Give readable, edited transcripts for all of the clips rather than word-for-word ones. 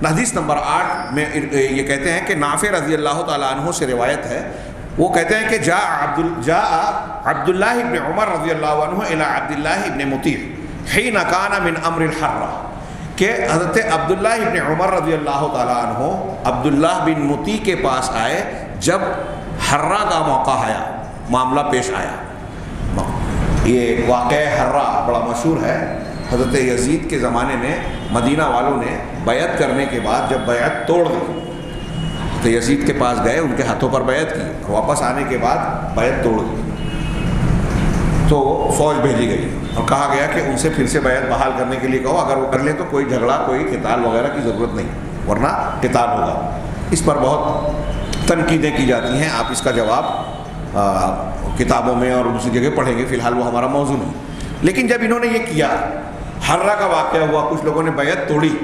حدیث نمبر 8 میں یہ کہتے ہیں کہ نافع رضی اللہ تعالیٰ عنہ سے روایت ہے، وہ کہتے ہیں کہ جاء عبداللہ ابن عمر رضی اللہ عنہ الی عبداللہ ابن مطیع حین کان من امر الحرہ، کہ حضرت عبداللہ ابن عمر رضی اللہ تعالیٰ عنہ عبداللہ بن مطیع کے پاس آئے جب حرہ کا موقع آیا، معاملہ پیش آیا۔ یہ واقعہ حرہ بڑا مشہور ہے۔ حضرت یزید کے زمانے میں مدینہ والوں نے بیعت کرنے کے بعد جب بیعت توڑ دی تو یزید کے پاس گئے، ان کے ہاتھوں پر بیعت کی، اور واپس آنے کے بعد بیعت توڑ دی تو فوج بھیجی گئی اور کہا گیا کہ ان سے پھر سے بیعت بحال کرنے کے لیے کہو، اگر وہ کر لیں تو کوئی جھگڑا، کوئی قتال وغیرہ کی ضرورت نہیں، ورنہ قتال ہوگا۔ اس پر بہت تنقیدیں کی جاتی ہیں، آپ اس کا جواب کتابوں میں اور دوسری جگہ پڑھیں گے، فی الحال وہ ہمارا موضوع نہیں۔ لیکن جب انہوں نے یہ کیا، حرہ کا واقعہ ہوا، کچھ لوگوں نے بیعت توڑی،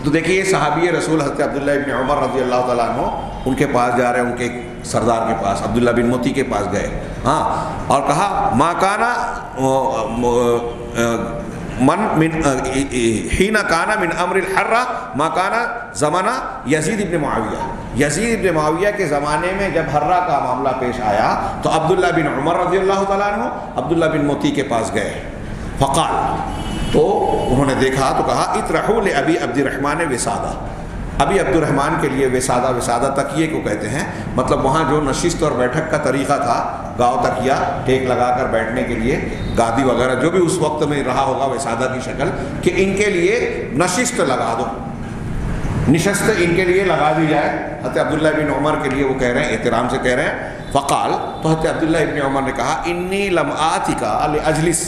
تو دیکھیے یہ صحابی رسول حضرت عبداللہ ابن عمر رضی اللہ تعالیٰ عنہ ان کے پاس جا رہے ہیں، ان کے سردار کے پاس، عبداللہ بن مطیع کے پاس گئے، اور کہا ما کانا حین کانا من امر الحرہ ما کانا زمانہ یزید ابن معاویہ، یزید ابن معاویہ کے زمانے میں جب حرہ کا معاملہ پیش آیا تو عبداللہ بن عمر رضی اللہ تعالیٰ عنہ عبداللہ بن مطیع کے پاس گئے، فقال، تو انہوں نے دیکھا تو کہا اطرحوا لابی عبد الرحمن وسادہ، ابی عبد الرحمن کے لیے وسادہ، وسادہ تکیے کو کہتے ہیں، مطلب وہاں جو نشست اور بیٹھک کا طریقہ تھا، گاؤ تکیا ٹیک لگا کر بیٹھنے کے لیے، گادی وغیرہ جو بھی اس وقت میں رہا ہوگا وسادہ کی شکل، کہ ان کے لیے نشست لگا دو، نشست ان کے لیے لگا دی جائے۔ حضرت عبداللہ بن عمر کے لیے وہ کہہ رہے ہیں، احترام سے کہہ رہے ہیں، فقال، تو حضرت عبداللہ ابن عمر نے کہا انی لم آتک لاجلس،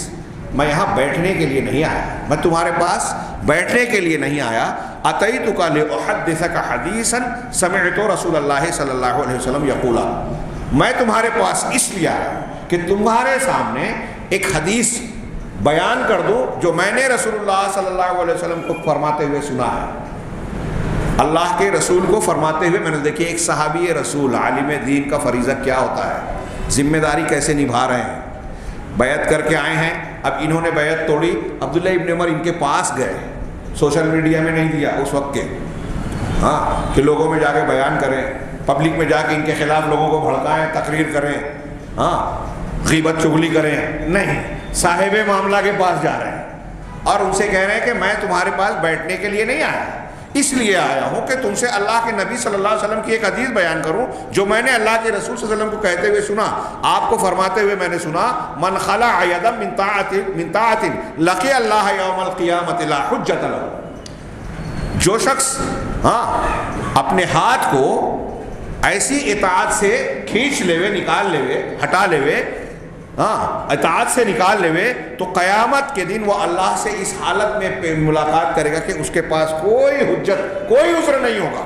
میں یہاں بیٹھنے کے لیے نہیں آیا، میں تمہارے پاس بیٹھنے کے لیے نہیں آیا، اتیتک لاحدثک حدیثا سمعت رسول اللہ صلی اللہ علیہ وسلم یقولا، میں تمہارے پاس اس لیے آیا کہ تمہارے سامنے ایک حدیث بیان کر دوں جو میں نے رسول اللہ صلی اللہ علیہ وسلم کو فرماتے ہوئے سنا ہے، اللہ کے رسول کو فرماتے ہوئے میں نے دیکھی۔ ایک صحابی رسول، عالم دین کا فریضہ کیا ہوتا ہے، ذمہ داری کیسے نبھا رہے ہیں، بیعت کر کے آئے ہیں، اب انہوں نے بیعت توڑی، عبداللہ ابن عمر ان کے پاس گئے، سوشل میڈیا میں نہیں دیا اس وقت کے، کہ لوگوں میں جا کے بیان کریں، پبلک میں جا کے ان کے خلاف لوگوں کو بھڑکائیں، تقریر کریں، غیبت چغلی کریں، نہیں، صاحب معاملہ کے پاس جا رہے ہیں اور ان سے کہہ رہے ہیں کہ میں تمہارے پاس بیٹھنے کے لیے نہیں آیا، اس لیے آیا ہوں کہ تم سے اللہ کے نبی صلی اللہ علیہ وسلم کی ایک حدیث بیان کروں جو میں نے اللہ کے رسول صلی اللہ علیہ وسلم کو کہتے ہوئے سنا، آپ کو فرماتے ہوئے میں نے سنا، من خلع یدا من طاعۃ لقی اللہ یوم القیامۃ لا حجۃ لہ، جو شخص اپنے ہاتھ کو ایسی اطاعت سے کھینچ لیوے، نکال لیوے، ہٹا لیوے، اطاعت سے نکال لیوے، تو قیامت کے دن وہ اللہ سے اس حالت میں ملاقات کرے گا کہ اس کے پاس کوئی حجت، کوئی عذر نہیں ہوگا،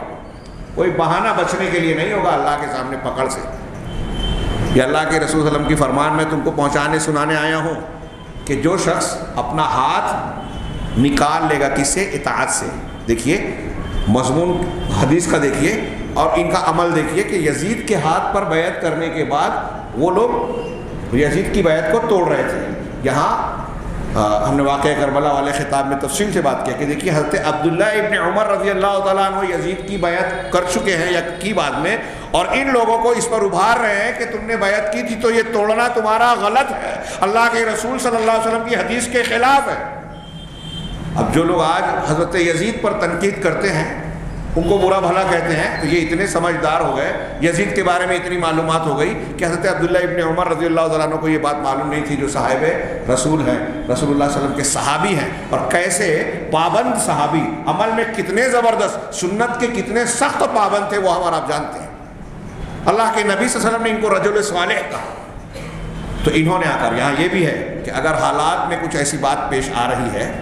کوئی بہانہ بچنے کے لیے نہیں ہوگا اللہ کے سامنے پکڑ سے۔ یہ اللہ کے رسول صلی اللہ علیہ وسلم کی فرمان میں تم کو پہنچانے سنانے آیا ہوں کہ جو شخص اپنا ہاتھ نکال لے گا کس سے؟ اطاعت سے۔ دیکھیے مضمون حدیث کا دیکھیے اور ان کا عمل دیکھیے کہ یزید کے ہاتھ پر بیعت کرنے کے بعد وہ لوگ یزید کی بیعت کو توڑ رہے تھے۔ یہاں ہم نے واقعہ کربلا والے خطاب میں تفصیل سے بات کیا کہ دیکھیے حضرت عبداللہ ابن عمر رضی اللہ تعالیٰ عنہ یزید کی بیعت کر چکے ہیں یا کی بعد میں، اور ان لوگوں کو اس پر ابھار رہے ہیں کہ تم نے بیعت کی تھی تو یہ توڑنا تمہارا غلط ہے، اللہ کے رسول صلی اللہ علیہ وسلم کی حدیث کے خلاف ہے۔ اب جو لوگ آج حضرت یزید پر تنقید کرتے ہیں، ان کو برا بھلا کہتے ہیں، تو یہ اتنے سمجھدار ہو گئے، یزید کے بارے میں اتنی معلومات ہو گئی کہ حضرت عبداللہ ابن عمر رضی اللہ تعالیٰ عنہ کو یہ بات معلوم نہیں تھی جو صاحب رسول ہیں، رسول اللہ صلی اللہ علیہ وسلم کے صحابی ہیں، اور کیسے پابند صحابی، عمل میں کتنے زبردست، سنت کے کتنے سخت پابند تھے وہ ہم اور آپ جانتے ہیں۔ اللہ کے نبی صلی اللہ علیہ وسلم نے ان کو رجل صالح کہا، تو انہوں نے آ کر یہاں یہ بھی ہے کہ اگر حالات میں کچھ ایسی بات پیش آ رہی ہے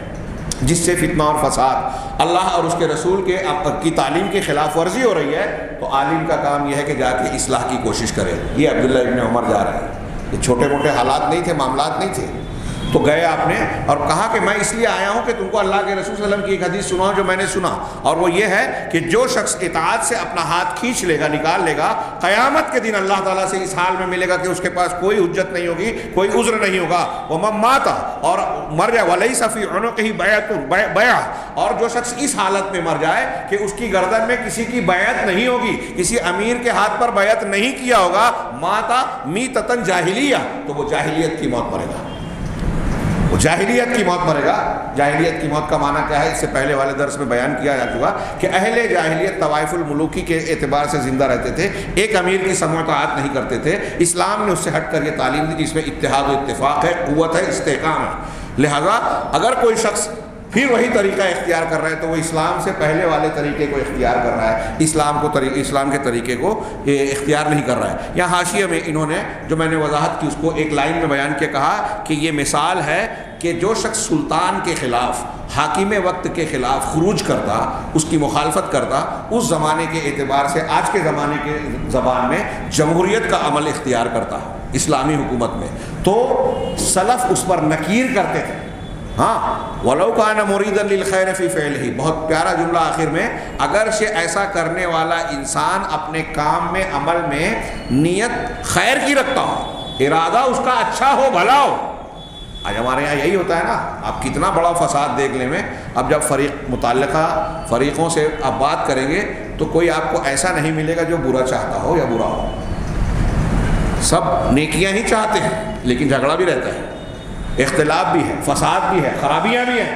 جس سے فتنہ اور فساد، اللہ اور اس کے رسول کی تعلیم کی خلاف ورزی ہو رہی ہے، تو عالم کا کام یہ ہے کہ جا کے اصلاح کی کوشش کرے۔ یہ عبداللہ ابن عمر جا رہے ہیں، یہ چھوٹے موٹے حالات نہیں تھے، معاملات نہیں تھے، تو گئے آپ نے اور کہا کہ میں اس لیے آیا ہوں کہ تم کو اللہ کے رسول صلی اللہ علیہ وسلم کی ایک حدیث سناؤں جو میں نے سنا، اور وہ یہ ہے کہ جو شخص اطاعت سے اپنا ہاتھ کھینچ لے گا، نکال لے گا، قیامت کے دن اللہ تعالیٰ سے اس حال میں ملے گا کہ اس کے پاس کوئی حجت نہیں ہوگی، کوئی عذر نہیں ہوگا۔ وَمَن مَاتَ، اور مر جائے، وَلَيْسَ فِي عُنُقِهِ بَيْعَةٌ، اور جو شخص اس حالت میں مر جائے کہ اس کی گردن میں کسی کی بیعت نہیں ہوگی، کسی امیر کے ہاتھ پر بیعت نہیں کیا ہوگا، ماتا میتتن جاہلیہ، تو وہ جاہلیت کی موت مرے گا، وہ جاہلیت کی موت مرے گا۔ جاہلیت کی موت کا معنی کیا ہے؟ اس سے پہلے والے درس میں بیان کیا جا چکا کہ اہل جاہلیت طوائف الملوکی کے اعتبار سے زندہ رہتے تھے، ایک امیر کی سمع و اطاعت نہیں کرتے تھے۔ اسلام نے اس سے ہٹ کر یہ تعلیم دی جس میں اتحاد و اتفاق ہے، قوت ہے، استحکام ہے۔ لہذا اگر کوئی شخص پھر وہی طریقہ اختیار کر رہا ہے تو وہ اسلام سے پہلے والے طریقے کو اختیار کر رہا ہے، اسلام کے طریقے کو اختیار نہیں کر رہا ہے۔ یہاں حاشیے میں انہوں نے جو میں نے وضاحت کی اس کو ایک لائن میں بیان کیا، کہا کہ یہ مثال ہے کہ جو شخص سلطان کے خلاف، حاکم وقت کے خلاف خروج کرتا، اس کی مخالفت کرتا، اس زمانے کے اعتبار سے آج کے زمانے کے زبان میں جمہوریت کا عمل اختیار کرتا اسلامی حکومت میں، تو سلف اس پر نکیر کرتے تھے۔ ہاں، وَلَوْ كَانَ مُرِيدًا لِلْخَيْرِ فِي فِعْلِهِ، بہت پیارا جملہ آخر میں، اگرچہ ایسا کرنے والا انسان اپنے کام میں، عمل میں نیت خیر کی رکھتا ہو، ارادہ اس کا اچھا ہو، بھلا ہو۔ آج ہمارے یہاں یہی ہوتا ہے نا، آپ کتنا بڑا فساد دیکھ لیں میں، اب جب متعلقہ فریقوں سے آپ بات کریں گے تو کوئی آپ کو ایسا نہیں ملے گا جو برا چاہتا ہو یا برا ہو، سب نیکیاں ہی چاہتے ہیں، لیکن جھگڑا بھی رہتا ہے، اختلاف بھی ہے، فساد بھی ہے، خرابیاں بھی ہیں۔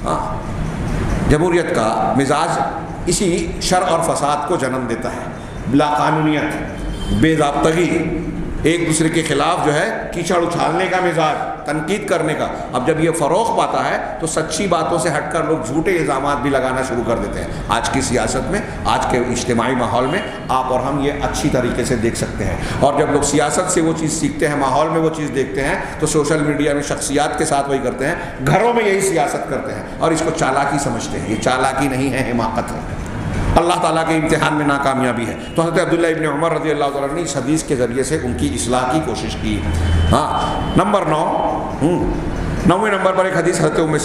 ہاں، جمہوریت کا مزاج اسی شر اور فساد کو جنم دیتا ہے، بلا قانونیت، بے ضابطگی، ایک دوسرے کے خلاف جو ہے کیچڑ اچھالنے کا مزاج، تنقید کرنے کا۔ اب جب یہ فروغ پاتا ہے تو سچی باتوں سے ہٹ کر لوگ جھوٹے الزامات بھی لگانا شروع کر دیتے ہیں۔ آج کی سیاست میں، آج کے اجتماعی ماحول میں آپ اور ہم یہ اچھی طریقے سے دیکھ سکتے ہیں، اور جب لوگ سیاست سے وہ چیز سیکھتے ہیں، ماحول میں وہ چیز دیکھتے ہیں، تو سوشل میڈیا میں شخصیات کے ساتھ وہی کرتے ہیں، گھروں میں یہی سیاست کرتے ہیں اور اس کو چالاکی سمجھتے ہیں۔ یہ چالاکی نہیں ہے، حماقت ہے، اللہ تعالیٰ کے امتحان میں ناکامیابی ہے۔ تو حضرت عبداللہ ابن عمر رضی اللہ تعالیٰ نے اس حدیث کے ذریعے سے ان کی اصلاح کی کوشش کی۔ ہاں، نمبر 9، 9ویں نمبر پر ایک حدیث حضرت ام سلمہ